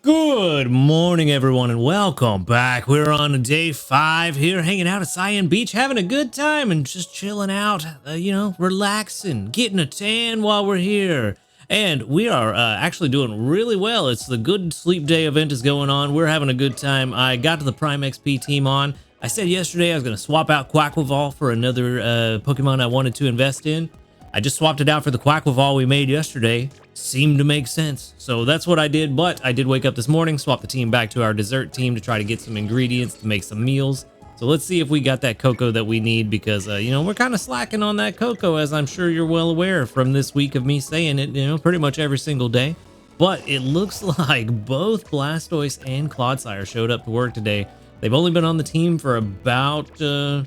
Good morning, everyone, and welcome back. We're on day 5 here, hanging out at Cyan Beach, having a good time and just chilling out, relaxing, getting a tan while we're here. And we are actually doing really well. It's the Good Sleep Day event is going on. We're having a good time. I got to the Prime XP team on. I said yesterday I was going to swap out Quaquaval for another Pokemon I wanted to invest in. I just swapped it out for the Quaquaval we made yesterday. Seemed to make sense. So that's what I did, but I did wake up this morning, swap the team back to our dessert team to try to get some ingredients to make some meals. So let's see if we got that cocoa that we need because, we're kind of slacking on that cocoa, as I'm sure you're well aware from this week of me saying it, pretty much every single day. But it looks like both Blastoise and Clodsire showed up to work today. They've only been on the team for about 2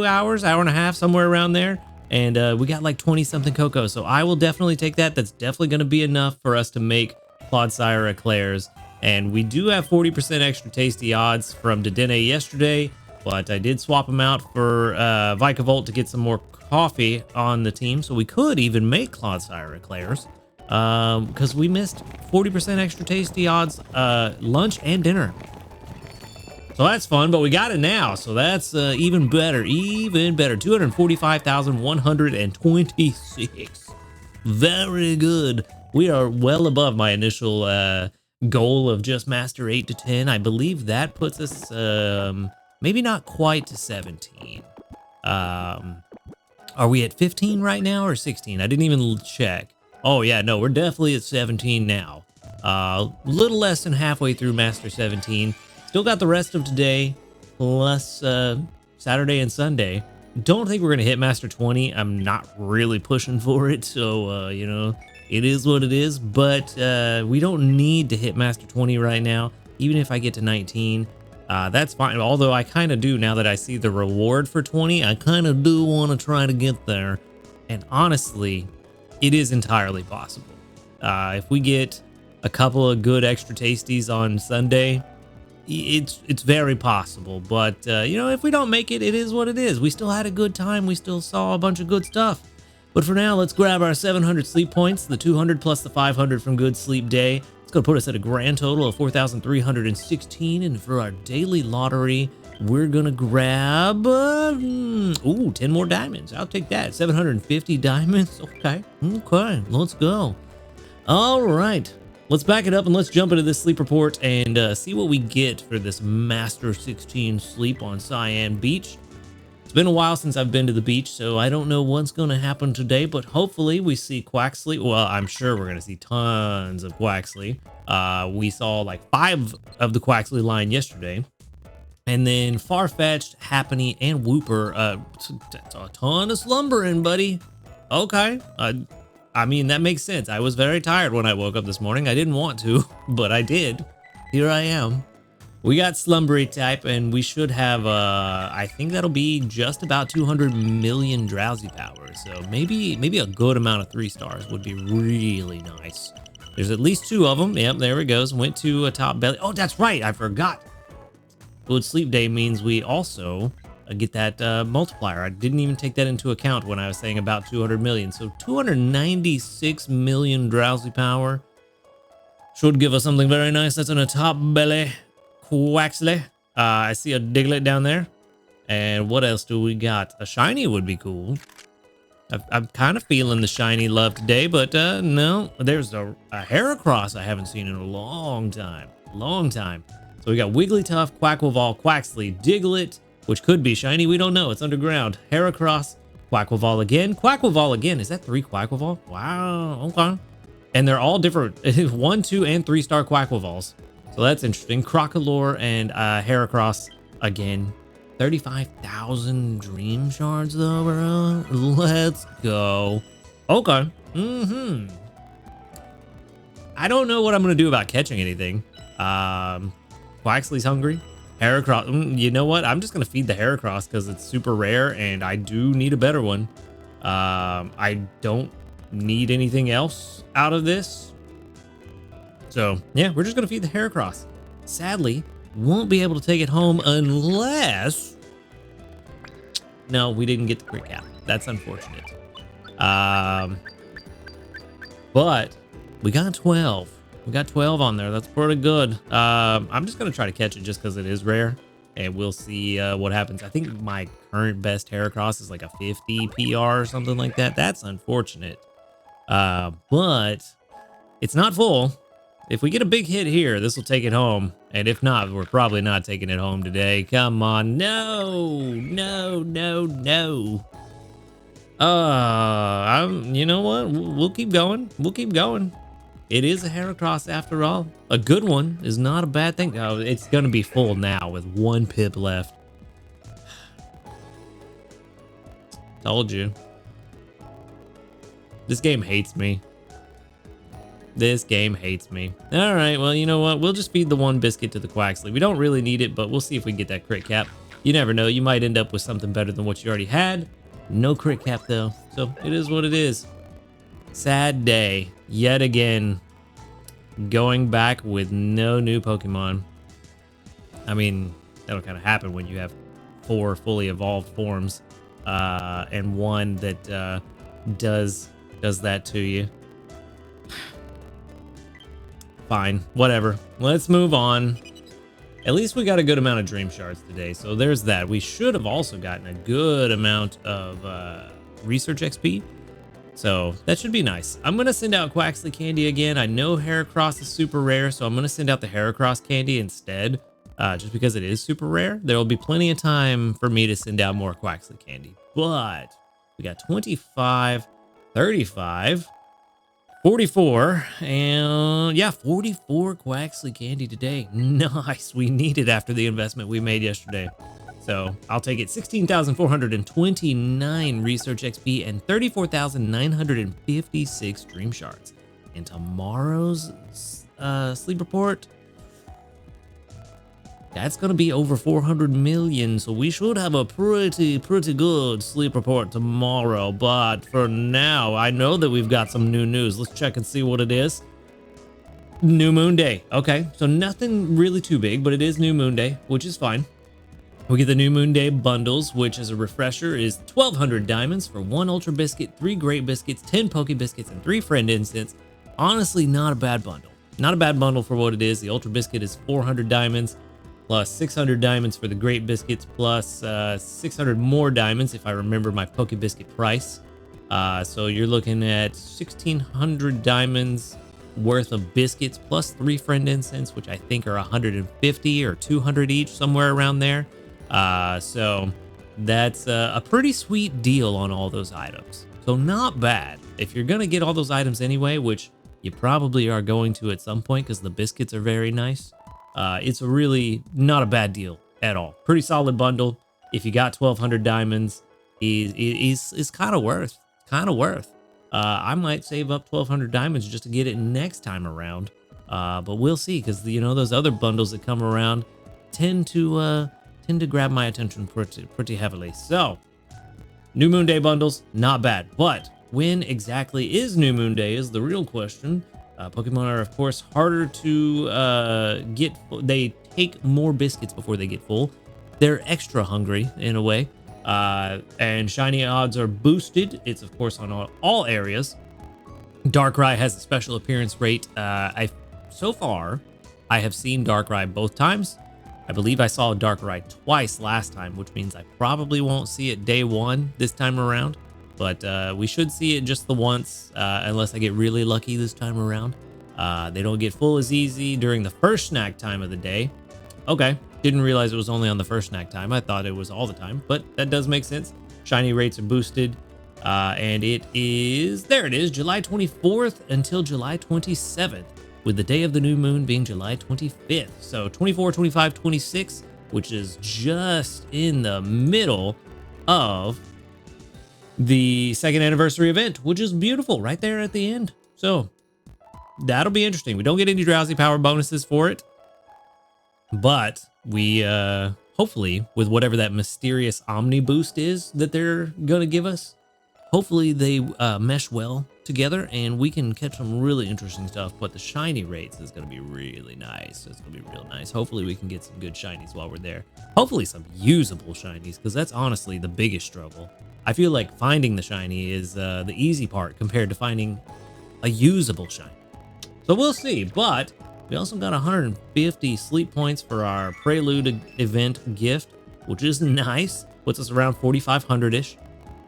hours, hour and a half, somewhere around there. And we got like 20 something cocoa. So I will definitely take that. That's definitely going to be enough for us to make Clodsire eclairs. And we do have 40% extra tasty odds from Dedenne yesterday, but I did swap them out for Vikavolt to get some more coffee on the team. So we could even make Clodsire eclairs because we missed 40% extra tasty odds lunch and dinner. So that's fun, but we got it now. So that's even better, 245,126. Very good. We are well above my initial goal of just master 8 to 10. I believe that puts us maybe not quite to 17. Are we at 15 right now or 16? I didn't even check. Oh yeah, no, we're definitely at 17 now. Little less than halfway through master 17. Still got the rest of today, plus Saturday and Sunday. Don't think we're going to hit Master 20. I'm not really pushing for it, so, it is what it is. But we don't need to hit Master 20 right now, even if I get to 19. That's fine, although I kind of do, now that I see the reward for 20, I kind of do want to try to get there. And honestly, it is entirely possible. If we get a couple of good extra tasties on Sunday, it's very possible, but if we don't make it, it is what it is. We still had a good time. We still saw a bunch of good stuff. But for now, let's grab our 700 sleep points, the 200 plus the 500 from Good Sleep Day. It's going to put us at a grand total of 4,316. And for our daily lottery, we're going to grab 10 more diamonds. I'll take that. 750 diamonds. Okay, let's go. All right. Let's back it up and let's jump into this sleep report and see what we get for this Master 16 sleep on Cyan Beach. It's been a while since I've been to the beach, so I don't know what's going to happen today, but hopefully we see Quaxly. Well, I'm sure we're going to see tons of Quaxly. We saw like 5 of the Quaxly line yesterday. And then Farfetch'd, Happiny, and Wooper. That's a ton of slumbering, buddy. Okay. I mean, that makes sense. I was very tired when I woke up this morning. I didn't want to, but I did. Here I am. We got Slumbery type, and we should have, I think that'll be just about 200 million Drowsy power. So maybe a good amount of 3 stars would be really nice. There's at least 2 of them. Yep, there it goes. Went to a top belly. Oh, that's right. I forgot. Good Sleep Day means we also get that multiplier. I didn't even take that into account when I was saying about 200 million. So 296 million Drowsy power should give us something very nice. That's in a top belly Quaxly. I see a Diglett down there. And what else do we got? A shiny would be cool. I'm kind of feeling the shiny love today, but no, there's a Heracross I haven't seen in a long time. So we got Wigglytuff, Quaquaval, Quaxly, Diglett, which could be shiny. We don't know. It's underground. Heracross, Quaquaval again. Is that 3 Quaquaval? Wow. Okay. And they're all different. 1, 2, and 3 star Quaquavals. So that's interesting. Crocolore and Heracross again. 35,000 dream shards though, bro. Let's go. Okay. I don't know what I'm going to do about catching anything. Quaxly's hungry. Heracross, you know what? I'm just going to feed the Heracross because it's super rare and I do need a better one. I don't need anything else out of this. So, yeah, we're just going to feed the Heracross. Sadly, won't be able to take it home unless... No, we didn't get the crit cap. That's unfortunate. But we got 12. We got 12 on there. That's pretty good. I'm just going to try to catch it just because it is rare. And we'll see what happens. I think my current best Heracross is like a 50 PR or something like that. That's unfortunate. But it's not full. If we get a big hit here, this will take it home. And if not, we're probably not taking it home today. Come on. No, no, no, no. You know what? We'll keep going. We'll keep going. It is a Heracross after all. A good one is not a bad thing. Oh, it's going to be full now with one pip left. Told you. This game hates me. This game hates me. All right, well, you know what? We'll just feed the one biscuit to the Quaxley. We don't really need it, but we'll see if we can get that crit cap. You never know. You might end up with something better than what you already had. No crit cap, though. So it is what it is. Sad day. Yet again. Going back with no new Pokemon. I mean, that'll kind of happen when you have 4 fully evolved forms. And one that does that to you. Fine, whatever. Let's move on. At least we got a good amount of Dream Shards today, so there's that. We should have also gotten a good amount of Research XP, so that should be nice. I'm going to send out Quaxley Candy again. I know Heracross is super rare, so I'm going to send out the Heracross Candy instead, just because it is super rare. There will be plenty of time for me to send out more Quaxley Candy, but we got 25, 35... 44, and yeah, 44 Quaxley Candy today. Nice, we need it after the investment we made yesterday. So I'll take it. 16,429 Research XP and 34,956 Dream Shards. And tomorrow's sleep report, that's going to be over 400 million, so we should have a pretty good sleep report tomorrow. But for now, I know that we've got some new news. Let's check and see what it is. New Moon Day. Okay, so nothing really too big, but it is New Moon Day, which is fine. We get the New Moon Day bundles, which as a refresher is 1,200 diamonds for 1 Ultra Biscuit, 3 Great Biscuits, 10 Poke Biscuits, and 3 Friend Instants. Honestly, not a bad bundle. Not a bad bundle for what it is. The Ultra Biscuit is 400 diamonds. Plus 600 diamonds for the Great Biscuits, plus 600 more diamonds if I remember my Poke Biscuit price. So you're looking at 1,600 diamonds worth of biscuits, plus 3 Friend Instants, which I think are 150 or 200 each, somewhere around there. So that's a pretty sweet deal on all those items. So not bad. If you're going to get all those items anyway, which you probably are going to at some point because the biscuits are very nice. It's really not a bad deal at all. Pretty solid bundle. If you got 1,200 diamonds, is kind of worth. I might save up 1,200 diamonds just to get it next time around. But we'll see, because you know those other bundles that come around tend to grab my attention pretty heavily. So New Moon Day bundles, not bad. But when exactly is New Moon Day is the real question. Pokemon are, of course, harder to get. They take more biscuits before they get full. They're extra hungry in a way. And shiny odds are boosted. It's, of course, on all areas. Darkrai has a special appearance rate. So far, I have seen Darkrai both times. I believe I saw Darkrai twice last time, which means I probably won't see it day 1 this time around. But we should see it just the once, unless I get really lucky this time around. They don't get full as easy during the first snack time of the day. Okay, didn't realize it was only on the first snack time. I thought it was all the time, but that does make sense. Shiny rates are boosted, and it is, there it is, July 24th until July 27th, with the day of the new moon being July 25th. So 24, 25, 26, which is just in the middle of the 2nd anniversary event, which is beautiful right there at the end. So that'll be interesting. We don't get any drowsy power bonuses for it, but we hopefully, with whatever that mysterious Omni boost is that they're gonna give us, hopefully they mesh well together and we can catch some really interesting stuff. But the shiny rates is gonna be really nice. It's gonna be real nice. Hopefully we can get some good shinies while we're there. Hopefully some usable shinies, because that's honestly the biggest struggle. I feel like finding the shiny is the easy part compared to finding a usable shiny. So we'll see. But we also got 150 sleep points for our Prelude event gift, which is nice. Puts us around 4,500-ish.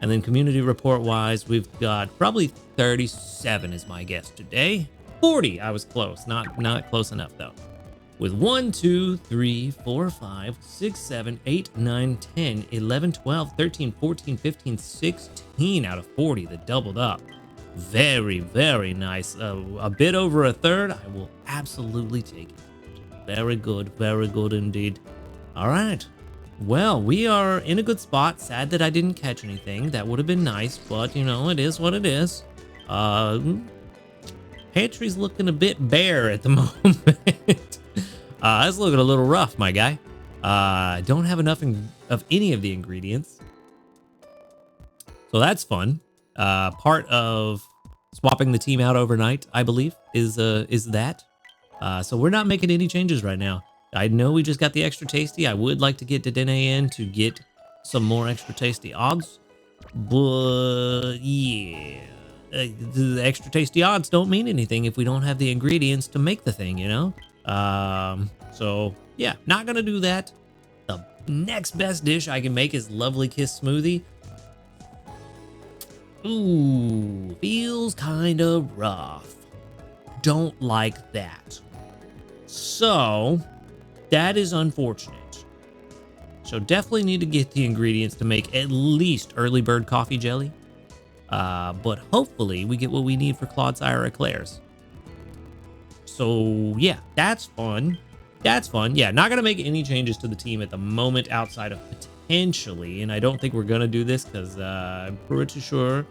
And then community report wise, we've got probably 37 is my guess today. 40, I was close. Not close enough though. With 1, 2, 3, 4, 5, 6, 7, 8, 9, 10, 11, 12, 13, 14, 15, 16 out of 40 that doubled up. Very, very nice. A bit over a third. I will absolutely take it. Very good indeed. All right. Well, we are in a good spot. Sad that I didn't catch anything. That would have been nice, but you know, it is what it is. Pantry's looking a bit bare at the moment. It's looking a little rough, my guy. I don't have enough of any of the ingredients. So that's fun. Part of swapping the team out overnight, I believe, is that. So we're not making any changes right now. I know we just got the extra tasty. I would like to get Dedenne in to get some more extra tasty odds. But yeah, the extra tasty odds don't mean anything if we don't have the ingredients to make the thing, you know? So yeah, not gonna do that. The next best dish I can make is Lovely Kiss Smoothie. Ooh, feels kind of rough. Don't like that. So that is unfortunate. So definitely need to get the ingredients to make at least early bird coffee jelly. But hopefully we get what we need for Clodsire eclairs. So yeah, that's fun. That's fun. Yeah, not gonna make any changes to the team at the moment outside of potentially, and I don't think we're gonna do this because I'm pretty sure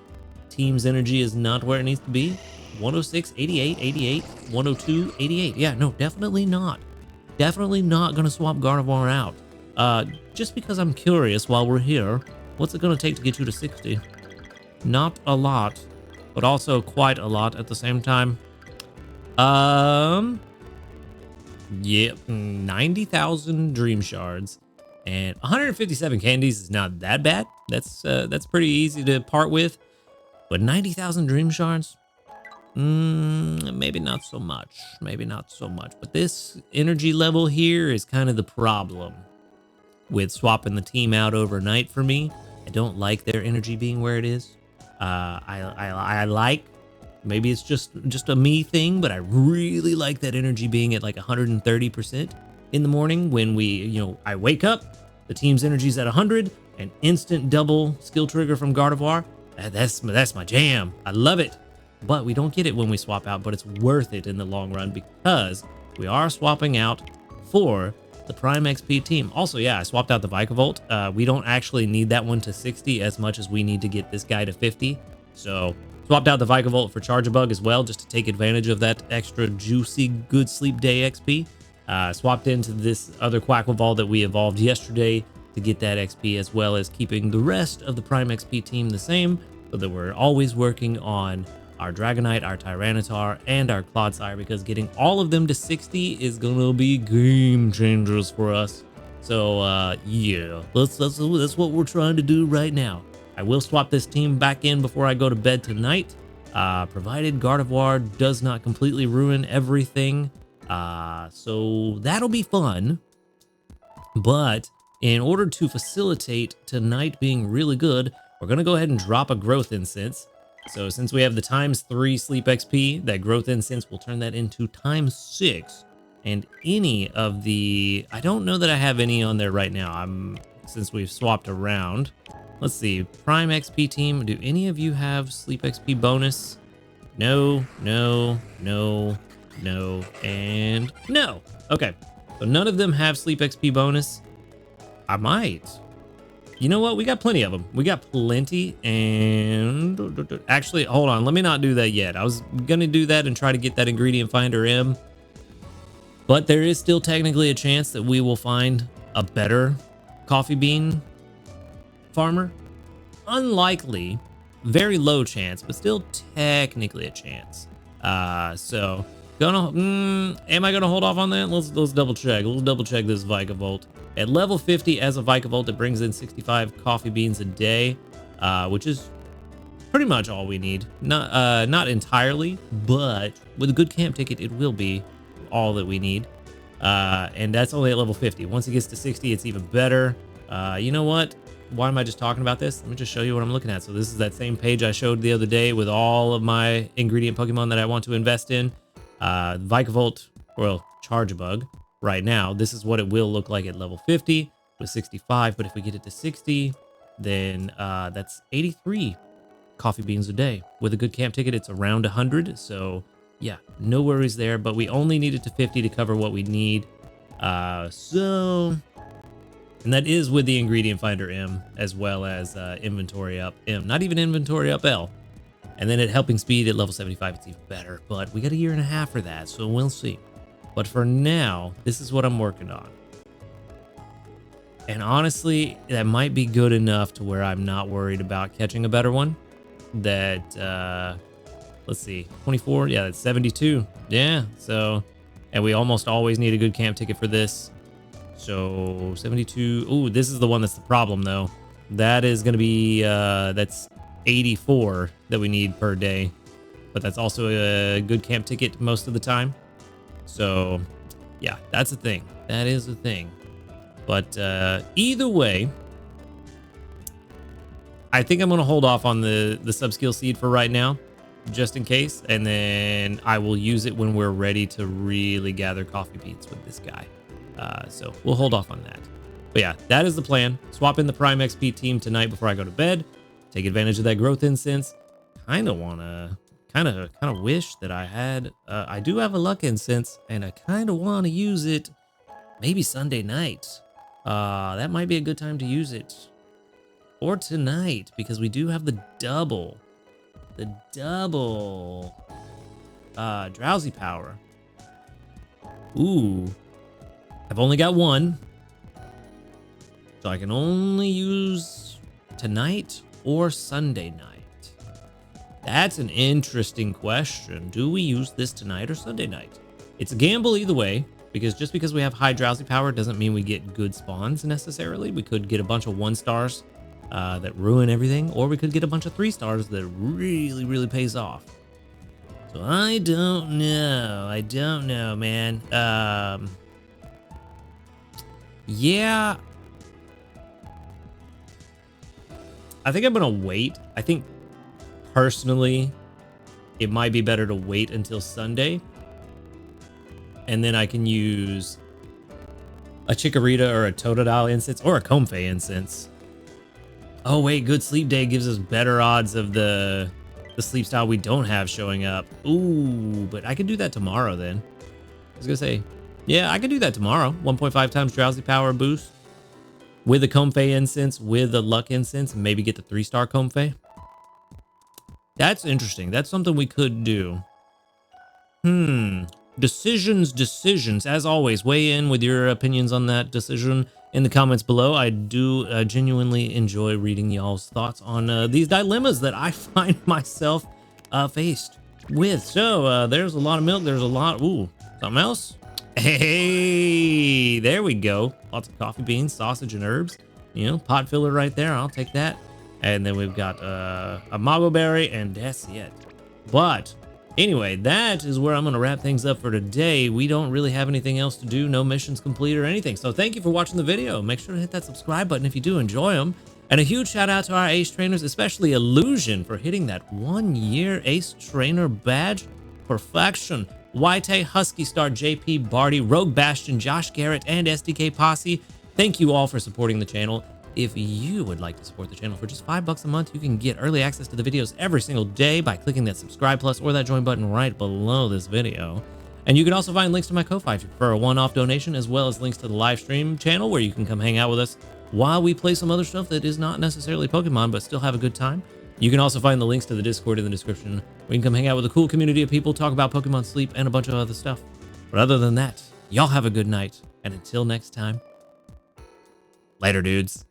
team's energy is not where it needs to be. 106, 88, 88, 102, 88. Yeah, no, definitely not. Definitely not gonna swap Gardevoir out. Just because I'm curious while we're here, what's it gonna take to get you to 60? Not a lot, but also quite a lot at the same time. Yeah, 90,000 dream shards and 157 candies is not that bad. That's pretty easy to part with, but 90,000 dream shards, maybe not so much. Maybe not so much. But this energy level here is kind of the problem with swapping the team out overnight for me. I don't like their energy being where it is. I like. Maybe it's just a me thing, but I really like that energy being at like 130% in the morning when I wake up, the team's energy's at 100, and instant double skill trigger from Gardevoir. That's my jam. I love it. But we don't get it when we swap out, but it's worth it in the long run because we are swapping out for the Prime XP team. Also, yeah, I swapped out the Vikavolt. We don't actually need that one to 60 as much as we need to get this guy to 50. So swapped out the Vikavolt for Charjabug as well, just to take advantage of that extra juicy Good Sleep Day XP. Swapped into this other Quackleval that we evolved yesterday to get that XP, as well as keeping the rest of the Prime XP team the same, so that we're always working on our Dragonite, our Tyranitar, and our Clodsire, because getting all of them to 60 is gonna be game changers for us. So yeah, that's what we're trying to do right now. I will swap this team back in before I go to bed tonight, provided Gardevoir does not completely ruin everything. So that'll be fun. But in order to facilitate tonight being really good, we're going to go ahead and drop a Growth Incense. So since we have the ×3 Sleep XP, that Growth Incense will turn that into ×6. And any of the... I don't know that I have any on there right now, since we've swapped around. Let's see, Prime XP team, do any of you have Sleep XP bonus? No, no, no, no, and no. Okay, so none of them have Sleep XP bonus. I might. You know what? We got plenty of them. We got plenty, and actually, hold on. Let me not do that yet. I was going to do that and try to get that Ingredient Finder M, but there is still technically a chance that we will find a better coffee bean farmer. Unlikely, very low chance, but still technically a chance. So am I gonna hold off on that? Let's double check. Let's double check this Vikavolt. At level 50 as a Vikavolt, it brings in 65 coffee beans a day, which is pretty much all we need. Not entirely, but with a good camp ticket, it will be all that we need. And that's only at level 50. Once it gets to 60, it's even better. You know what? Why am I just talking about this? Let me just show you what I'm looking at. So this is that same page I showed the other day with all of my ingredient Pokemon that I want to invest in. Vikavolt, well, Charjabug right now. This is what it will look like at level 50 with 65. But if we get it to 60, then that's 83 coffee beans a day. With a good camp ticket, it's around 100. So yeah, no worries there. But we only need it to 50 to cover what we need. And that is with the ingredient finder M as well as inventory up M. Not even inventory up L. And then at helping speed at level 75, it's even better. But we got a year and a half for that, so we'll see. But for now, this is what I'm working on. And honestly, that might be good enough to where I'm not worried about catching a better one. That, let's see, 24? Yeah, that's 72. Yeah, so, and we almost always need a good camp ticket for this. So 72. Ooh, this is the one that's the problem though. That is going to be, that's 84 that we need per day. But that's also a good camp ticket most of the time. So yeah, that's a thing. That is a thing. But either way, I think I'm going to hold off on the sub-skill seed for right now, just in case. And then I will use it when we're ready to really gather coffee beans with this guy. So we'll hold off on that. But yeah, that is the plan. Swap in the Prime XP team tonight before I go to bed. Take advantage of that growth incense. Kind of wish that I had. I do have a luck incense, and I kind of want to use it. Maybe Sunday night. That might be a good time to use it. Or tonight, because we do have the double. The double drowsy power. Ooh. I've only got one. So I can only use tonight or Sunday night. That's an interesting question. Do we use this tonight or Sunday night? It's a gamble either way, because just because we have high drowsy power doesn't mean we get good spawns necessarily. We could get a bunch of 1-stars that ruin everything, or we could get a bunch of 3-stars that really, really pays off. So I don't know, man. Yeah. I think I'm going to wait. I think personally, it might be better to wait until Sunday. And then I can use a Chikorita or a Totodile incense or a Comfey incense. Oh, wait. Good Sleep Day gives us better odds of the sleep style we don't have showing up. Ooh, but I could do that tomorrow then. I was going to say, yeah, I could do that tomorrow. 1.5 times drowsy power boost with a Comfey incense, with a luck incense, and maybe get the 3-star Comfey. That's interesting. That's something we could do. Decisions. As always, weigh in with your opinions on that decision in the comments below. I do genuinely enjoy reading y'all's thoughts on these dilemmas that I find myself faced with. So there's a lot of milk. There's a lot. Ooh, something else? Hey, there we go. Lots of coffee beans, sausage, and herbs. You know, pot filler right there. I'll take that. And then we've got a Mago Berry, and that's it. But anyway, that is where I'm going to wrap things up for today. We don't really have anything else to do. No missions complete or anything. So thank you for watching the video. Make sure to hit that subscribe button if you do enjoy them. And a huge shout out to our Ace Trainers, especially Illusion, for hitting that 1-year Ace Trainer badge. Perfection. White, Husky Star, JP, Barty, Rogue Bastion, Josh Garrett, and SDK Posse. Thank you all for supporting the channel. If you would like to support the channel for just $5 a month, you can get early access to the videos every single day by clicking that subscribe plus or that join button right below this video. And you can also find links to my Ko-Fi if you prefer a one-off donation, as well as links to the live stream channel where you can come hang out with us while we play some other stuff that is not necessarily Pokemon, but still have a good time. You can also find the links to the Discord in the description, where you can come hang out with a cool community of people, talk about Pokemon Sleep, and a bunch of other stuff. But other than that, y'all have a good night, and until next time, later, dudes.